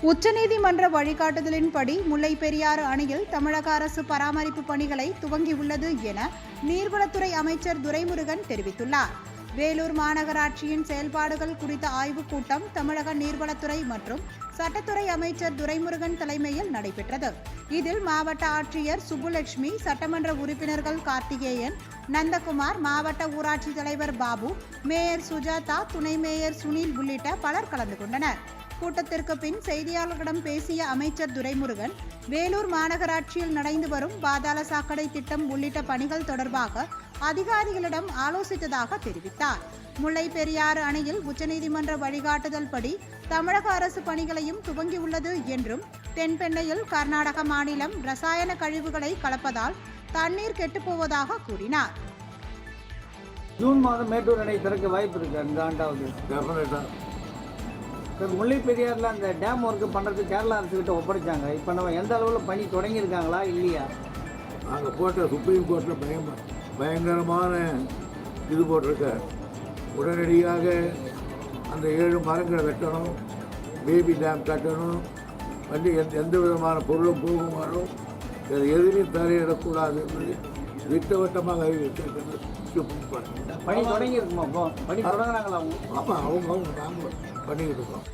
உச்சநீதிமன்ற வழிகாட்டுதலின்படி முல்லை பெரியாறு அணையில் தமிழக அரசு பராமரிப்பு பணிகளை துவங்கியுள்ளது என நீர்வளத்துறை அமைச்சர் துரைமுருகன் தெரிவித்துள்ளார். வேலூர் மாநகராட்சியின் செயல்பாடுகள் குறித்த ஆய்வுக் கூட்டம் தமிழக நீர்வளத்துறை மற்றும் சட்டத்துறை அமைச்சர் துரைமுருகன் தலைமையில் நடைபெற்றது. இதில் மாவட்ட ஆட்சியர் சுப்புலட்சுமி, சட்டமன்ற உறுப்பினர்கள் கார்த்திகேயன், நந்தகுமார், மாவட்ட ஊராட்சி தலைவர் பாபு, மேயர் சுஜாதா, துணை மேயர் சுனில் உள்ளிட்ட பலர் கலந்து கொண்டனர். கூட்டத்திற்கு பின் செய்தியாளர்களிடம் பேசிய அமைச்சர் துரைமுருகன், வேலூர் மாநகராட்சியில் நடந்து வரும் பாதாள சாக்கடை திட்டம் உள்ளிட்ட பணிகள் தொடர்பாக அதிகாரிகளிடம் ஆலோசித்ததாக தெரிவித்தார். முல்லை பெரியாறு அணையில் உச்சநீதிமன்ற வழிகாட்டுதல் படி தமிழக அரசு பணிகளையும் துவங்கியுள்ளது என்றும், தென்பெண்ணையில் கர்நாடக மாநிலம் ரசாயன கழிவுகளை கலப்பதால் தண்ணீர் கெட்டுப்போவதாக கூறினார். ஜூன் மாதம் மேட்டூர் அணை திறக்க வாய்ப்பு இருக்கு. இந்த ஆண்டாவது முல்லை பெரியாறுல அந்த டேம் ஒர்க்கு பண்ணுறதுக்கு கேரளா அரசுக்கிட்ட ஒப்படைச்சாங்க. இப்போ நம்ம எந்த அளவில் பணி தொடங்கியிருக்காங்களா இல்லையா? நாங்கள் போட்ட சுப்ரீம் கோர்ட்டில் பயங்கரமான இது போட்டிருக்க, உடனடியாக அந்த 7 மரங்களை வெட்டணும், பேபி டேம் கட்டணும், எந்த விதமான பொருளும் போகுமானோ எதுவுமே தரையிடக்கூடாது என்பது திட்டவட்டமாக அறிவித்திருக்கிறது சுப்ரீம் கோர்ட். பணி தொடங்கி இருக்குமா? பணி தொடங்குறாங்களா? ஆமாம், அவங்க நாங்கள் பண்ணிக்கிட்டு இருக்கோம்.